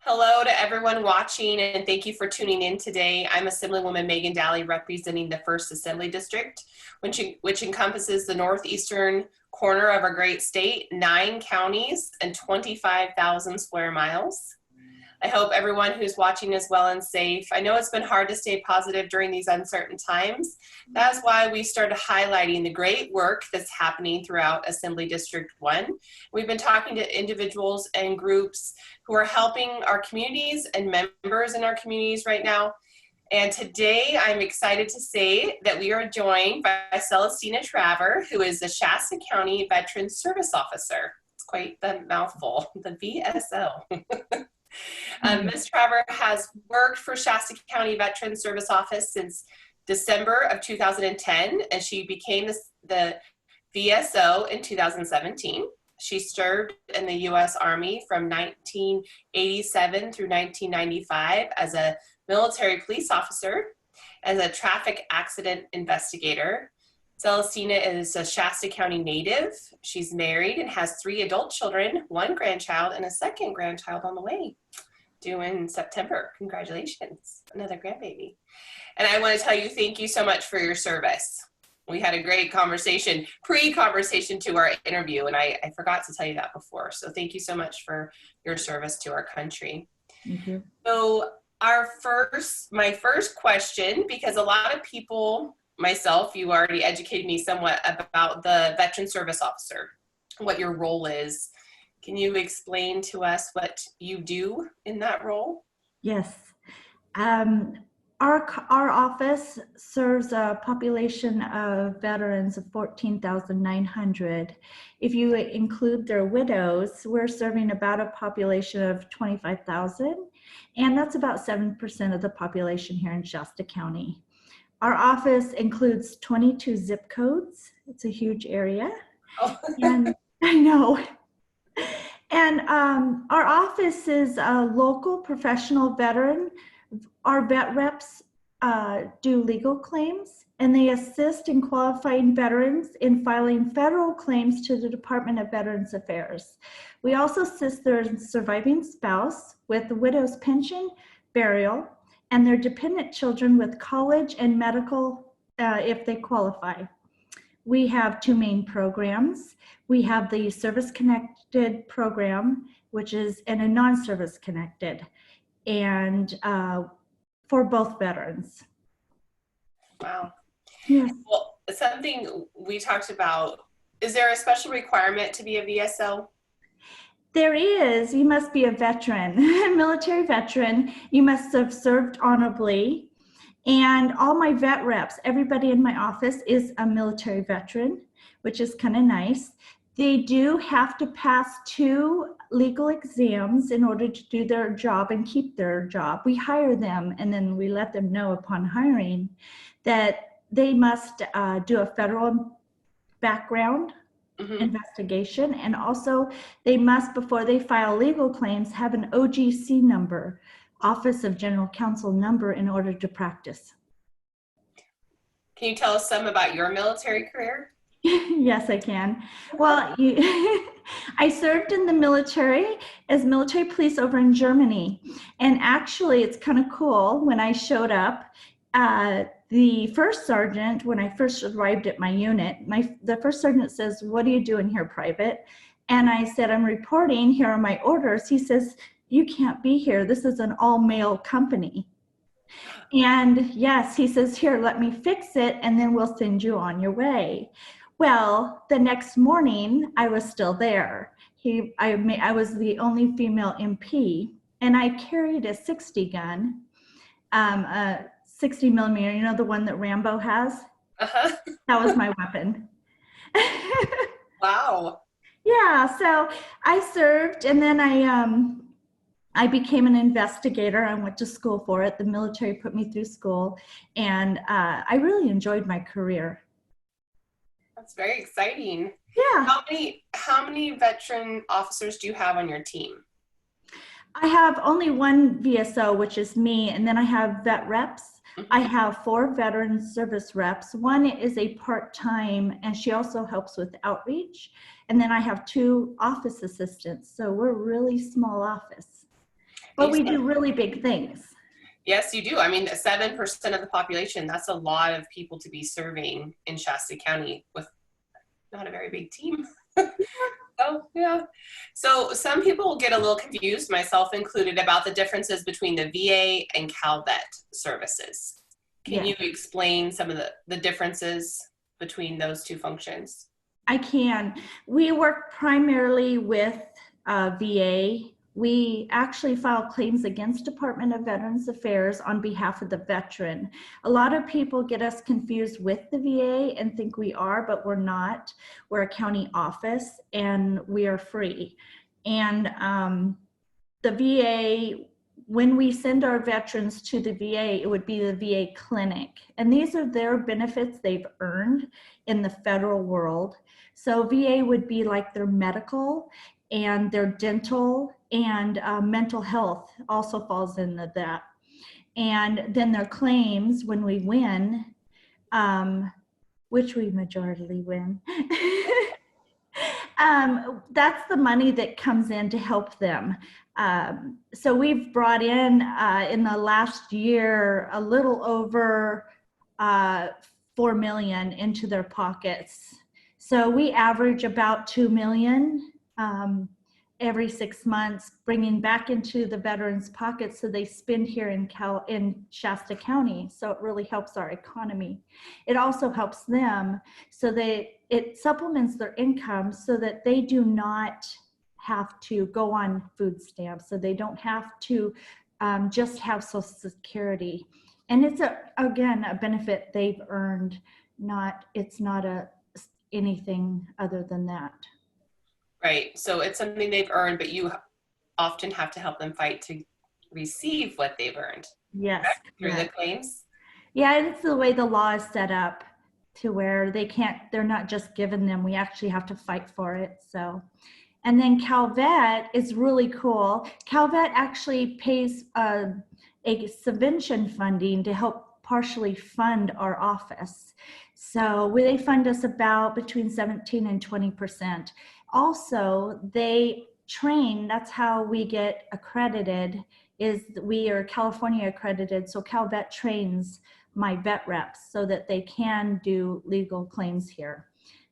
Hello to everyone watching, and thank you for tuning in today. I'm Assemblywoman Megan Dahle, representing the 1st Assembly District, which encompasses the northeastern corner of our great state, 9 counties, and 25,000 square miles. I hope everyone who's watching is well and safe. I know it's been hard to stay positive during these uncertain times. That's why we started highlighting the great work that's happening throughout Assembly District 1. We've been talking to individuals and groups who are helping our communities and members in our communities right now. And today I'm excited to say that we are joined by Celestina Traver, who is the Shasta County Veteran Service Officer. It's quite the mouthful, the VSO. Ms. Traver has worked for Shasta County Veteran Service Office since December of 2010, and she became the VSO in 2017. She served in the U.S. Army from 1987 through 1995 as a military police officer, as a traffic accident investigator. Celestina is a Shasta County native. She's married and has 3 adult children, 1 grandchild, and a 2nd grandchild on the way, due in September. Congratulations, another grandbaby. And I want to tell you, thank you so much for your service. We had a great conversation, pre-conversation to our interview, and I forgot to tell you that before. So thank you so much for your service to our country. Thank you. So my first question, because a lot of people, myself, you already educated me somewhat about the Veteran Service Officer, what your role is. Can you explain to us what you do in that role? Yes. Our office serves a population of veterans of 14,900. If you include their widows, we're serving about a population of 25,000, and that's about 7% of the population here in Shasta County. Our office includes 22 zip codes. It's a huge area. Oh. And I know. And our office is a local professional veteran. Our vet reps do legal claims, and they assist in qualifying veterans in filing federal claims to the Department of Veterans Affairs. We also assist their surviving spouse with the widow's pension, burial, and their dependent children with college and medical if they qualify. We have 2 main programs. We have the Service Connected program, which is in a non-service connected, and for both veterans. Wow. Yes. Well, something we talked about, is there a special requirement to be a VSO? There is. You must be a veteran, a military veteran. You must have served honorably. And all my vet reps, everybody in my office is a military veteran, which is kind of nice. They do have to pass 2 legal exams in order to do their job and keep their job. We hire them, and then we let them know upon hiring that they must do a federal background investigation, and also they must, before they file legal claims, have an OGC number, Office of General Counsel number, in order to practice. Can you tell us some about your military career? Yes, I can. Well, I served in the military as military police over in Germany. And actually, it's kind of cool. When I showed up, the first sergeant, when I first arrived at my unit, the first sergeant says, "What are you doing here, Private?" And I said, "I'm reporting. Here are my orders." He says, "You can't be here. This is an all-male company." And yes, he says, "Here, let me fix it, and then we'll send you on your way." Well, the next morning, I was still there. I was the only female MP, and I carried a 60 gun, a 60 millimeter, you know, the one that Rambo has? Uh-huh. That was my weapon. Wow. Yeah, so I served, and then I became an investigator. I went to school for it. The military put me through school, and I really enjoyed my career. That's very exciting. Yeah. How many veteran officers do you have on your team? I have only 1 VSO, which is me, and then I have vet reps. I have 4 veteran service reps. 1 is a part-time, and she also helps with outreach. And then I have 2 office assistants, so we're a really small office. But we do really big things. Yes, you do. I mean, 7% of the population, that's a lot of people to be serving in Shasta County with not a very big team. Oh, yeah. So some people will get a little confused, myself included, about the differences between the VA and CalVet services. Can you explain some of the differences between those two functions? I can. We work primarily with VA. We actually file claims against Department of Veterans Affairs on behalf of the veteran. A lot of people get us confused with the VA and think we are, but we're not. We're a county office and we are free. And the VA, when we send our veterans to the VA, it would be the VA clinic. And these are their benefits they've earned in the federal world. So VA would be like their medical and their dental and mental health also falls into that. And then their claims when we win, which we majority win, that's the money that comes in to help them. So we've brought in the last year, a little over 4 million into their pockets. So we average about 2 million every 6 months, bringing back into the veterans' pockets so they spend here in Shasta County. So it really helps our economy. It also helps them so that it supplements their income so that they do not have to go on food stamps, so they don't have to just have Social Security. And it's again a benefit they've earned. It's not anything other than that. Right. So it's something they've earned, but you often have to help them fight to receive what they've earned. Yes. Through the claims. Yeah, it's the way the law is set up to where they're not just given them, we actually have to fight for it. So, and then CalVet is really cool. CalVet actually pays a subvention funding to help partially fund our office. So they fund us about between 17 and 20%. Also, they train, that's how we get accredited, is we are California accredited. So CalVet trains my vet reps so that they can do legal claims here.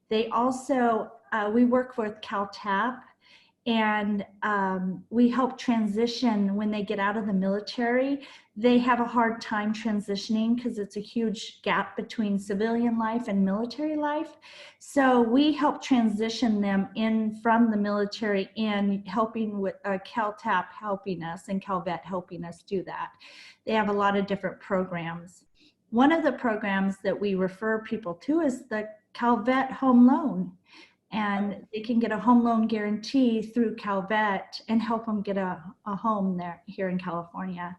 They also, we work with CalTap, and we help transition when they get out of the military. They have a hard time transitioning because it's a huge gap between civilian life and military life. So we help transition them in from the military in, helping with CalTap helping us and CalVet helping us do that. They have a lot of different programs. One of the programs that we refer people to is the CalVet home loan. And they can get a home loan guarantee through CalVet and help them get a home here in California.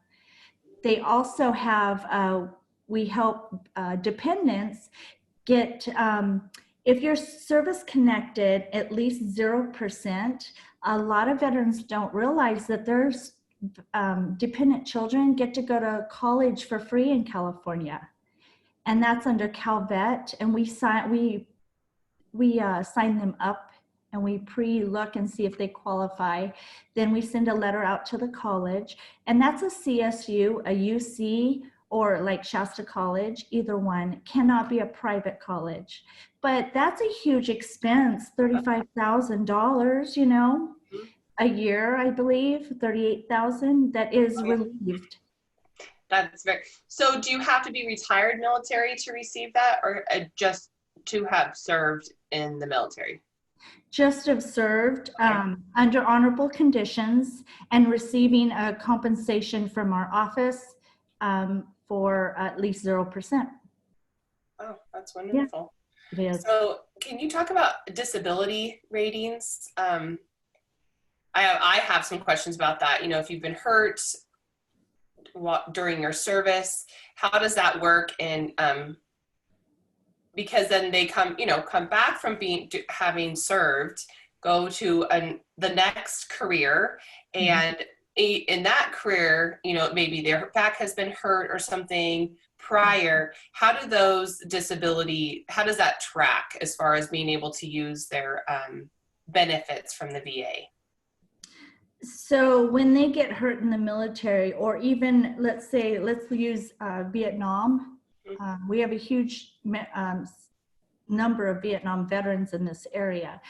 They also have, we help dependents get, if you're service connected, at least 0%. A lot of veterans don't realize that there's dependent children get to go to college for free in California. And that's under CalVet, and we sign them up and we pre-look and see if they qualify. Then we send a letter out to the college, and that's a CSU, a UC, or like Shasta College, either one. Cannot be a private college. But that's a huge expense, $35,000, you know, a year, I believe, $38,000 that is relieved. That's very, so do you have to be retired military to receive that, or just to have served in the military? Just have served under honorable conditions and receiving a compensation from our office for at least 0%. Oh, that's wonderful. Yeah, it is. So can you talk about disability ratings? I have some questions about that. You know, if you've been hurt during your service, how does that work? And because then they come back from having served, go to the next career, and in that career, you know, maybe their back has been hurt or something prior. How does that track as far as being able to use their benefits from the VA? So when they get hurt in the military, or even let's use Vietnam. We have a huge number of Vietnam veterans in this area,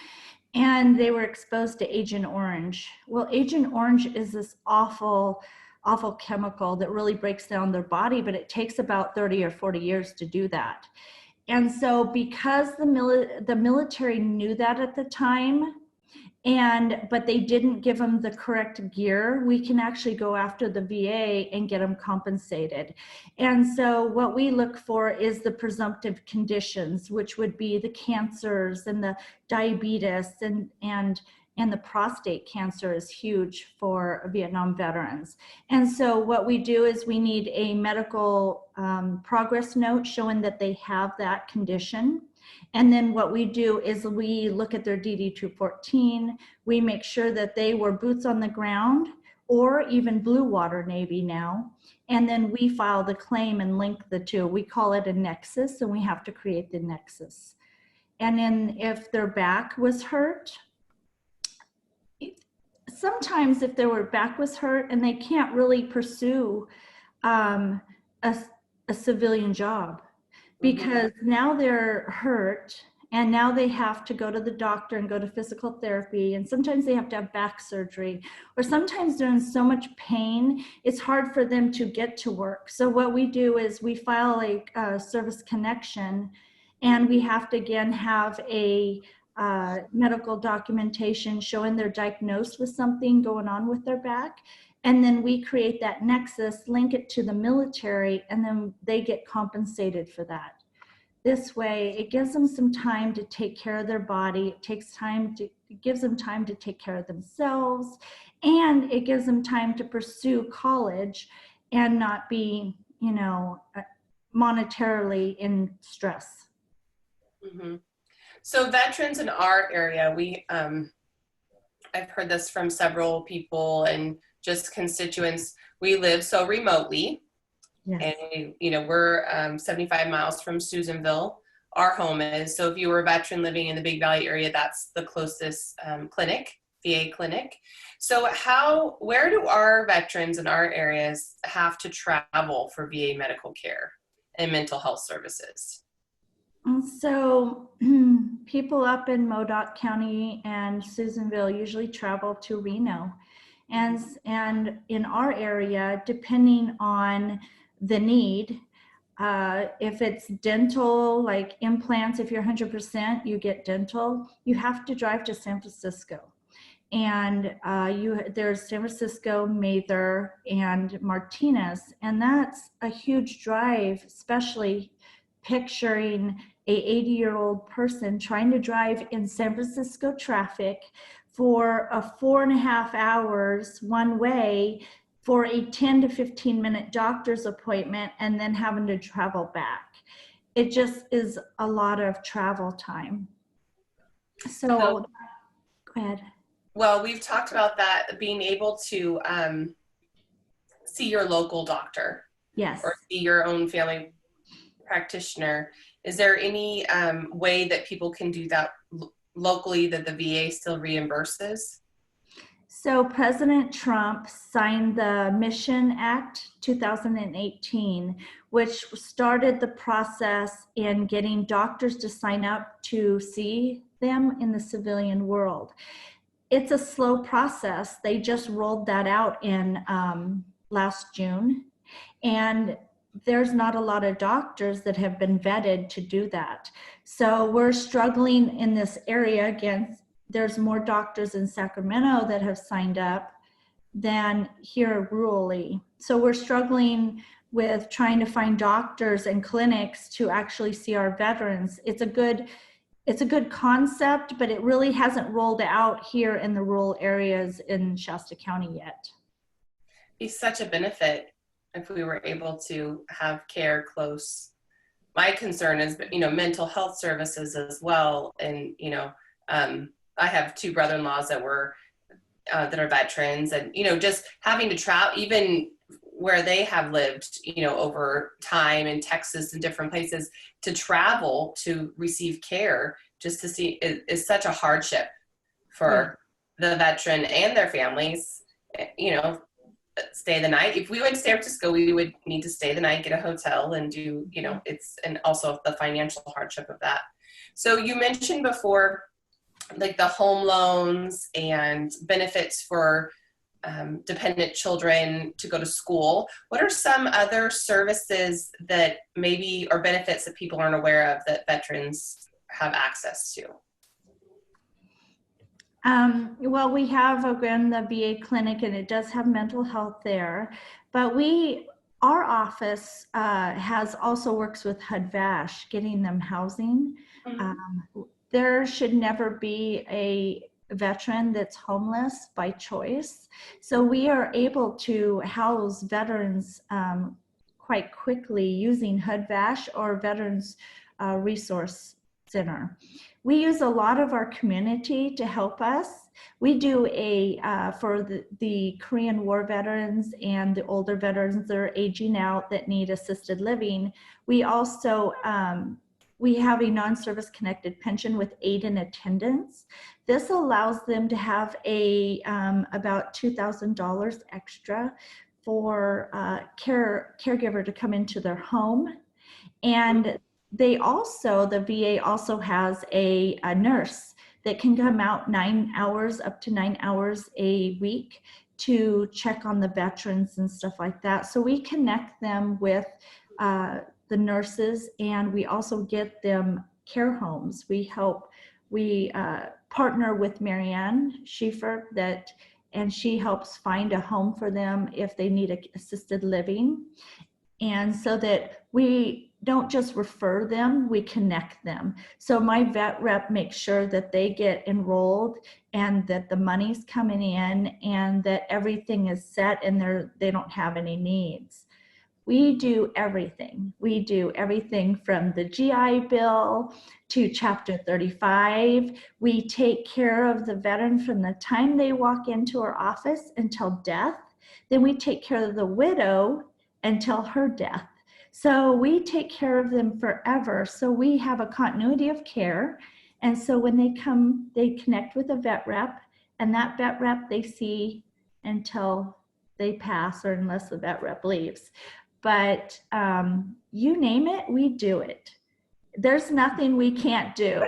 and they were exposed to Agent Orange. Well, Agent Orange is this awful, awful chemical that really breaks down their body, but it takes about 30 or 40 years to do that. And so because the military knew that at the time, but they didn't give them the correct gear, we can actually go after the VA and get them compensated. And so what we look for is the presumptive conditions, which would be the cancers and the diabetes, and the prostate cancer is huge for Vietnam veterans. And so what we do is we need a medical progress note showing that they have that condition. And then what we do is we look at their DD-214. We make sure that they were boots on the ground or even blue water Navy now. And then we file the claim and link the two. We call it a nexus, and we have to create the nexus. And then if their back was hurt, sometimes if their back was hurt and they can't really pursue a civilian job, because now they're hurt and now they have to go to the doctor and go to physical therapy, and sometimes they have to have back surgery, or sometimes they're in so much pain it's hard for them to get to work. So what we do is we file a service connection, and we have to again have a medical documentation showing they're diagnosed with something going on with their back. And then we create that nexus, link it to the military, and then they get compensated for that. This way, it gives them some time to take care of their body. It gives them time to take care of themselves, and it gives them time to pursue college and not be, monetarily in stress. Mm-hmm. So veterans in our area, I've heard this from several people and just constituents. We live so remotely. Yes. And we're 75 miles from Susanville, our home is. So if you were a veteran living in the Big Valley area, that's the closest clinic, VA clinic. So where do our veterans in our areas have to travel for VA medical care and mental health services? So people up in Modoc County and Susanville usually travel to Reno. And in our area, depending on the need, if it's dental, like implants, if you're 100%, you get dental, you have to drive to San Francisco. And there's San Francisco, Mather, and Martinez. And that's a huge drive, especially picturing a 80-year-old person trying to drive in San Francisco traffic for 4.5 hours one way for a 10 to 15 minute doctor's appointment, and then having to travel back. It just is a lot of travel time. So go ahead. Well, we've talked about that, being able to see your local doctor. Yes. Or see your own family practitioner. Is there any way that people can do that locally that the VA still reimburses? So President Trump signed the Mission Act 2018, which started the process in getting doctors to sign up to see them in the civilian world. It's a slow process. They just rolled that out in last June, and there's not a lot of doctors that have been vetted to do that. So we're struggling in this area. Again, there's more doctors in Sacramento that have signed up than here rurally. So we're struggling with trying to find doctors and clinics to actually see our veterans. It's a good concept, but it really hasn't rolled out here in the rural areas in Shasta County yet. It's such a benefit if we were able to have care close. My concern is, mental health services as well. And, I have 2 brother-in-laws that are veterans, and, just having to travel, even where they have lived, over time in Texas and different places, to travel to receive care just to see is such a hardship for the veteran and their families, you know, stay the night. If we went to San Francisco, we would need to stay the night, get a hotel, and do, you know, and also the financial hardship of that. So you mentioned before, like the home loans and benefits for dependent children to go to school. What are some other services that maybe, or benefits that people aren't aware of that veterans have access to? Well, we have again the VA clinic, and it does have mental health there, but our office has also works with HUD-VASH, getting them housing. There should never be a veteran that's homeless by choice. So we are able to house veterans quite quickly using HUD-VASH or Veterans Resource Center. We use a lot of our community to help us. We do for the Korean War veterans and the older veterans that are aging out that need assisted living. We also, we have a non-service connected pension with aid and attendance. This allows them to have about $2,000 extra for caregiver to come into their home. And the VA also has a nurse that can come out up to 9 hours a week to check on the veterans and stuff like that. So we connect them with the nurses, and we also get them care homes. We partner with Marianne Schieffer and she helps find a home for them if they need assisted living. And so that we don't just refer them, we connect them. So my vet rep makes sure that they get enrolled and that the money's coming in and that everything is set and they don't have any needs. We do everything. We do everything from the GI Bill to Chapter 35. We take care of the veteran from the time they walk into our office until death. Then we take care of the widow until her death. So we take care of them forever. So we have a continuity of care. And so when they come, they connect with a vet rep, and that vet rep they see until they pass, or unless the vet rep leaves. But you name it, we do it. There's nothing we can't do.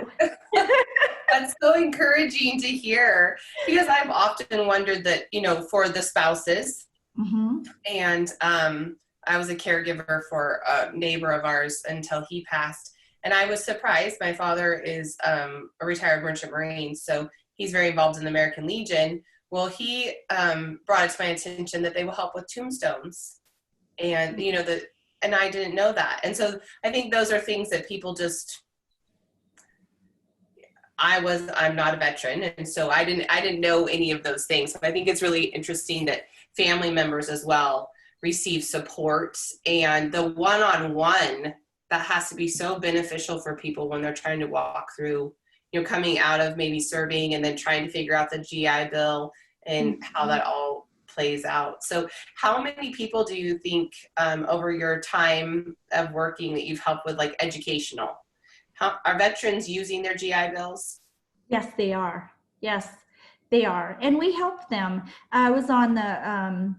That's so encouraging to hear, because I've often wondered that, you know, for the spouses, and I was a caregiver for a neighbor of ours until he passed. And I was surprised. My father is a retired merchant marine, so he's very involved in the American Legion. Well, he brought it to my attention that they will help with tombstones. And, you know, and I didn't know that. And so I think those are things that people just, I'm not a veteran, and so I didn't know any of those things. So I think it's really interesting that family members as well receive support, and the one-on-one that has to be so beneficial for people when they're trying to walk through, you know, coming out of maybe serving and then trying to figure out the GI Bill and how that all plays out. So how many people do you think over your time of working that you've helped with, like educational? Are veterans using their GI Bills? Yes, they are. Yes, they are. And we help them. I was on the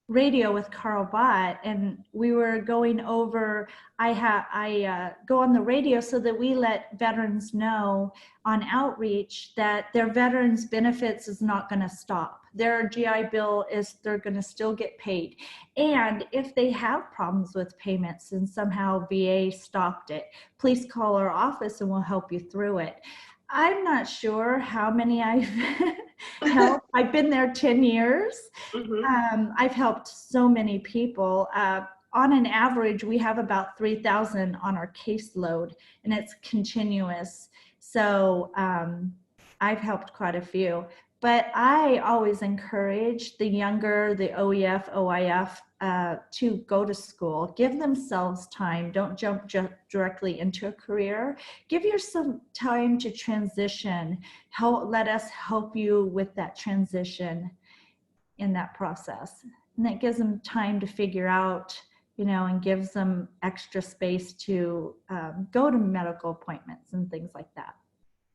radio with Carl Bott, and we were going over, I go on the radio so that we let veterans know on outreach that their veterans benefits is not going to stop. Their GI Bill they're going to still get paid. And if they have problems with payments and somehow VA stopped it, please call our office and we'll help you through it. I'm not sure how many I've helped. I've been there 10 years. I've helped so many people. On an average, we have about 3,000 on our caseload, and it's continuous. So I've helped quite a few. But I always encourage the younger, the OEF, OIF, to go to school. Give themselves time. Don't jump directly into a career. Give yourself time to transition. Let us help you with that transition in that process. And that gives them time to figure out, you know, and gives them extra space to go to medical appointments and things like that.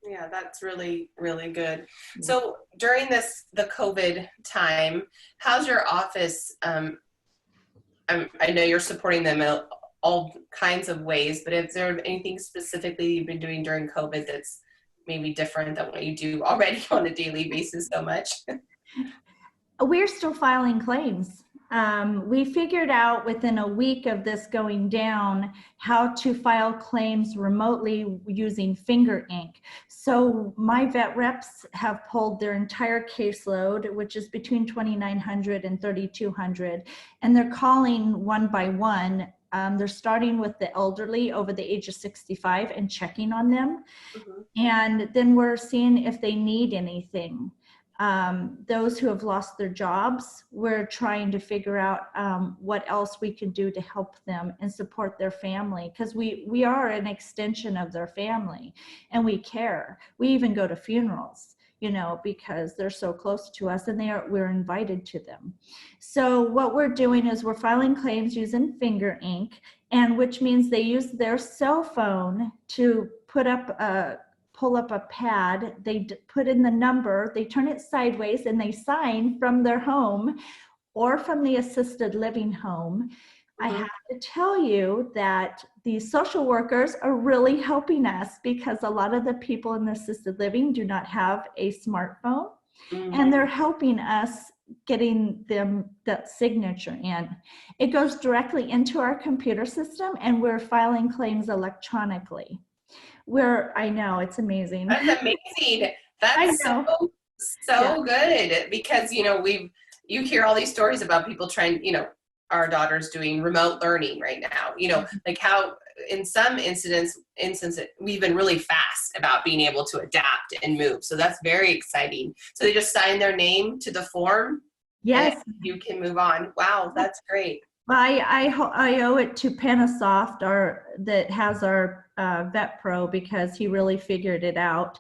Yeah, that's really, really good. So during the COVID time, how's your office? I know you're supporting them in all kinds of ways, but is there anything specifically you've been doing during COVID that's maybe different than what you do already on a daily basis so much? We're still filing claims. We figured out within a week of this going down how to file claims remotely using finger ink. So my vet reps have pulled their entire caseload, which is between 2,900 and 3,200, and they're calling one by one. They're starting with the elderly over the age of 65 and checking on them. Mhm. And then we're seeing if they need anything. Those who have lost their jobs, we're trying to figure out what else we can do to help them and support their family, because we are an extension of their family and we care. We even go to funerals, you know, because they're so close to us and we're invited to them. So what we're doing is we're filing claims using finger ink, and which means they use their cell phone to pull up a pad, they put in the number, they turn it sideways, and they sign from their home or from the assisted living home. I have to tell you that these social workers are really helping us, because a lot of the people in the assisted living do not have a smartphone, and they're helping us getting them that signature in. It goes directly into our computer system, and we're filing claims electronically. I know, it's amazing. That's amazing. I That's know. Yeah. so good, because you hear all these stories about people trying, our daughter's doing remote learning right now, like how in some instances we've been really fast about being able to adapt and move. So that's very exciting. So they just sign their name to the form. Yes. And you can move on. Wow, that's great. I owe it to Panasoft, that has our Vet Pro, because he really figured it out,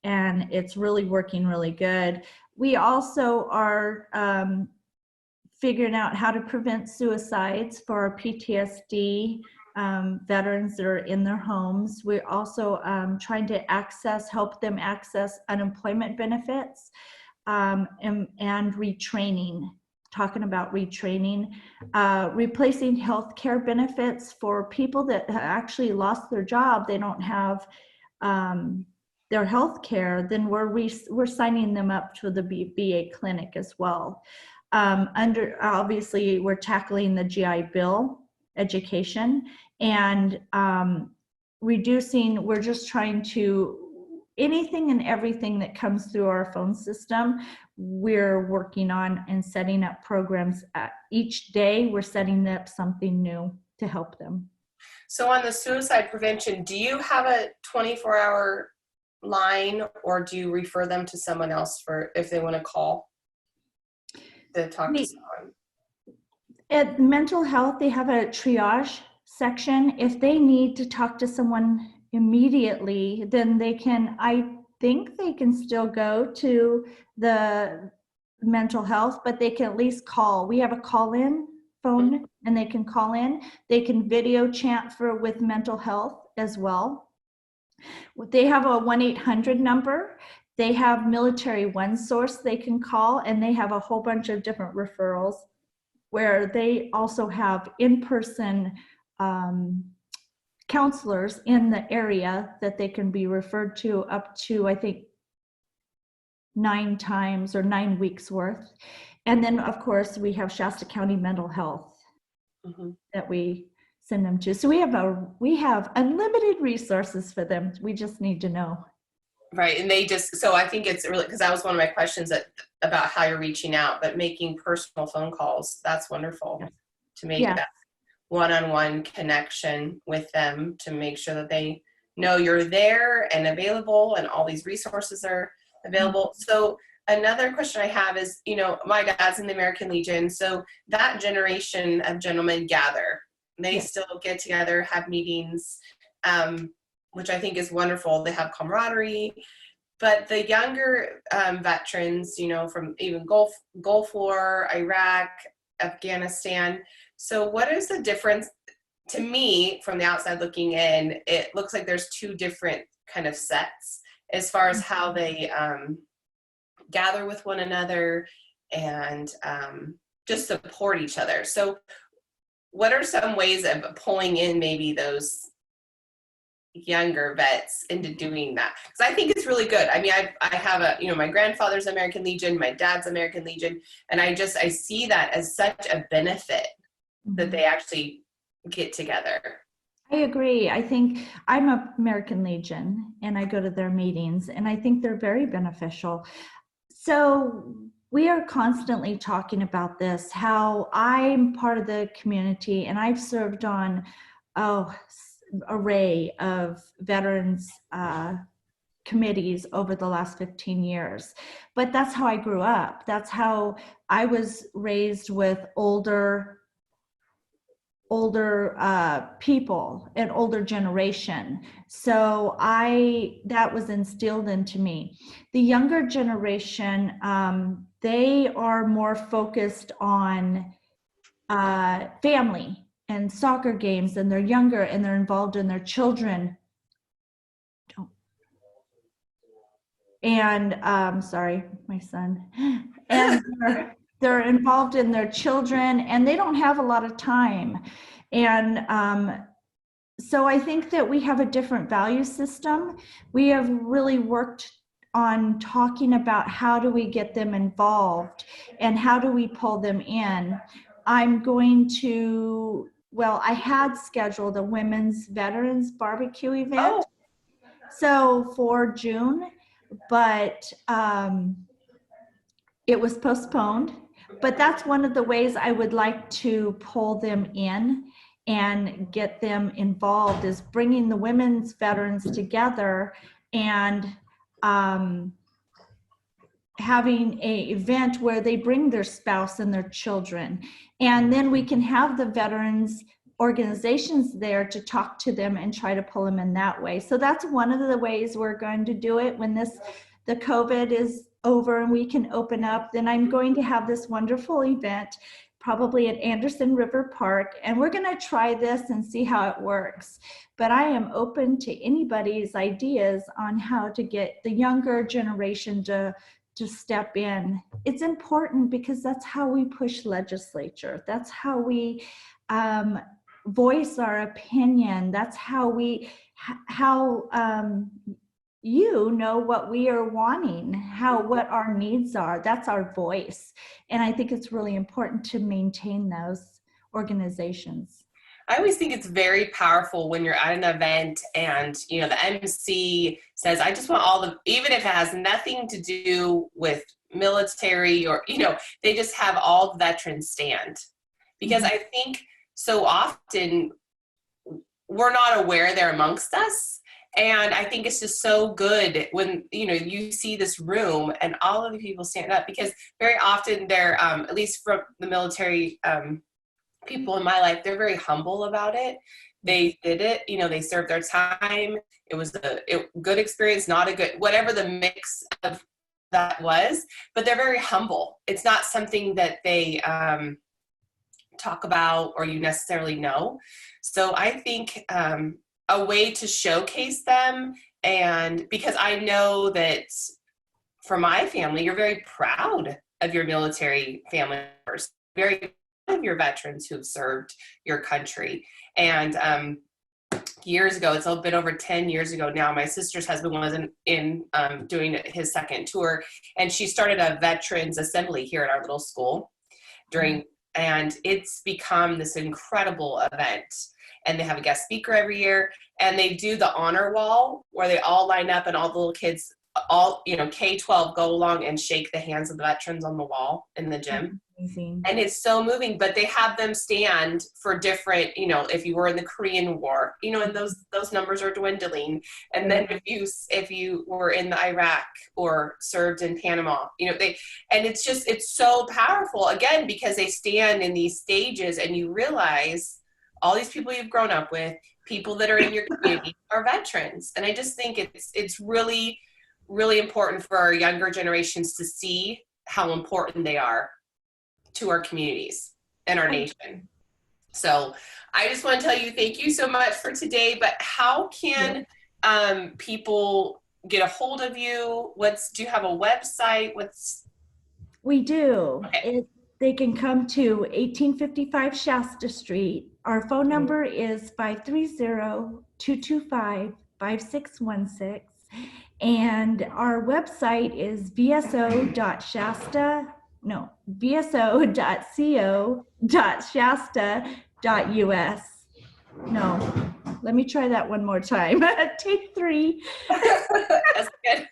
and it's really working really good. We also are figuring out how to prevent suicides for our PTSD veterans that are in their homes. We're also trying to help them access unemployment benefits, and retraining. Talking about retraining, replacing healthcare benefits for people that actually lost their job. They don't have their health care, then we're signing them up to the VA clinic as well. Obviously, we're tackling the GI Bill education, and we're just trying to, anything and everything that comes through our phone system, we're working on and setting up programs. Each day, we're setting up something new to help them. So on the suicide prevention, do you have a 24-hour line, or do you refer them to someone else for if they want to call to talk to someone? At mental health, they have a triage section. If they need to talk to someone immediately, then I think they can still go to the mental health, but they can at least call. We have a call-in phone, and they can call in. They can video chat with mental health as well. They have a 1-800 number. They have Military One Source they can call, and they have a whole bunch of different referrals where they also have in-person counselors in the area that they can be referred to up to, I think, 9 times or 9 weeks worth. And then, of course, we have Shasta County Mental Health that we send them to. So we have unlimited resources for them. We just need to know. Right, and so I think it's really, because that was one of my questions about how you're reaching out, but making personal phone calls, that's wonderful. To make that one-on-one connection with them, to make sure that they know you're there and available and all these resources are available. So another question I have is, my dad's in the American Legion, so that generation of gentlemen gather. They still get together, have meetings, which I think is wonderful. They have camaraderie. But the younger veterans, from even Gulf War, Iraq, Afghanistan. So what is the difference? To me, from the outside looking in, it looks like there's 2 different kind of sets. as far as how they gather with one another and just support each other. So what are some ways of pulling in maybe those younger vets into doing that? Because I think it's really good. I mean, I have my grandfather's American Legion, my dad's American Legion, and I see that as such a benefit that they actually get together. I agree. I think I'm American Legion and I go to their meetings and I think they're very beneficial. So we are constantly talking about this, how I'm part of the community and I've served on array of veterans committees over the last 15 years. But that's how I grew up. That's how I was raised, with older people, an older generation. So that was instilled into me. The younger generation, they are more focused on family and soccer games, and they're younger and they're involved in their children. And sorry, my son. And they're involved in their children and they don't have a lot of time. And so I think that we have a different value system. We have really worked on talking about how do we get them involved and how do we pull them in. I had scheduled a women's veterans barbecue event. So for June, but it was postponed. But that's one of the ways I would like to pull them in and get them involved, is bringing the women's veterans together and having an event where they bring their spouse and their children. And then we can have the veterans organizations there to talk to them and try to pull them in that way. So that's one of the ways we're going to do it when the COVID is over and we can open up. Then I'm going to have this wonderful event, probably at Anderson River Park, and we're going to try this and see how it works. But I am open to anybody's ideas on how to get the younger generation to step in. It's important because that's how we push legislature. That's how we voice our opinion. That's how you know what we are wanting, what our needs are. That's our voice. And I think it's really important to maintain those organizations. I always think it's very powerful when you're at an event and, the MC says, I just want even if it has nothing to do with military or, they just have all veterans stand. Because I think so often we're not aware they're amongst us. And I think it's just so good when, you see this room and all of the people stand up, because very often they're, at least from the military people in my life, they're very humble about it. They did it, they served their time. It was a good experience, not a good, whatever the mix of that was, but they're very humble. It's not something that they talk about or you necessarily know. So I think a way to showcase them, and because I know that for my family, you're very proud of your military family members, very proud of your veterans who've served your country. And years ago, it's been over 10 years ago now, my sister's husband was in doing his second tour, and she started a veterans assembly here at our little school and it's become this incredible event. And they have a guest speaker every year, and they do the honor wall where they all line up and all the little kids, K-12, go along and shake the hands of the veterans on the wall in the gym. Amazing. And it's so moving, but they have them stand for different, if you were in the Korean War, and those numbers are dwindling. And then if you were in the Iraq or served in Panama, and it's so powerful, again, because they stand in these stages and you realize all these people you've grown up with, people that are in your community are veterans. And I just think it's really, really important for our younger generations to see how important they are to our communities and our nation. So I just want to tell you, thank you so much for today, but how can people get a hold of you? Do you have a website? We do. Okay. They can come to 1855 Shasta Street. Our phone number is 530-225-5616. And our website is vso.shasta.us. No, let me try that one more time. Take three. That's good.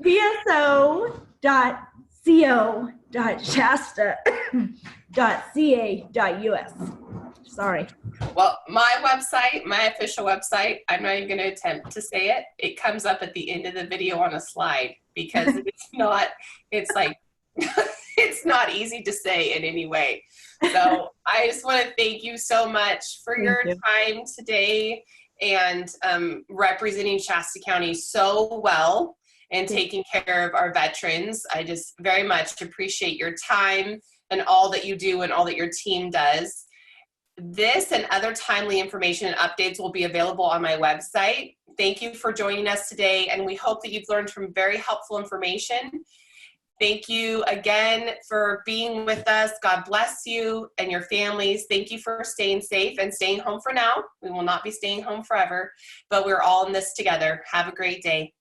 vso.co.shasta.ca.us. Sorry. Well, my official website, I'm not even going to attempt to say it. It comes up at the end of the video on a slide because it's like, it's not easy to say in any way. So I just want to thank you so much for your time today and representing Shasta County so well and taking care of our veterans. I just very much appreciate your time and all that you do and all that your team does. This and other timely information and updates will be available on my website. Thank you for joining us today, and we hope that you've learned some very helpful information. Thank you again for being with us. God bless you and your families. Thank you for staying safe and staying home for now. We will not be staying home forever, but we're all in this together. Have a great day.